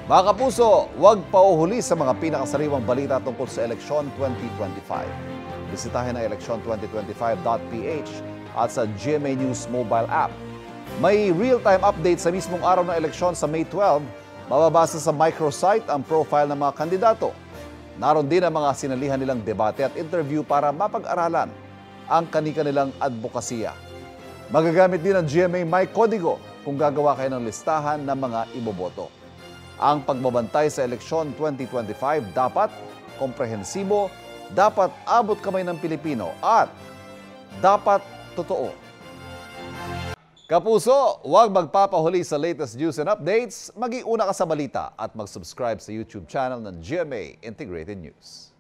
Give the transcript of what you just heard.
Mga kapuso, huwag pauhuli sa mga pinakasariwang balita tungkol sa eleksyon 2025. Bisitahin ang eleksyon2025.ph at sa GMA News mobile app. May real-time update sa mismong araw ng eleksyon sa May 12. Mababasa sa microsite ang profile ng mga kandidato. Naroon din ang mga sinalihan nilang debate at interview para mapag-aralan ang kani-kanilang advokasya. Magagamit din ang GMA My Código kung gagawa kayo ng listahan ng mga iboboto. Ang pagbabantay sa eleksyon 2025 dapat komprehensibo, dapat abot kamay ng Pilipino at dapat totoo. Kapuso, huwag magpapahuli sa latest news and updates. Mag-iuna ka sa balita at mag-subscribe sa YouTube channel ng GMA Integrated News.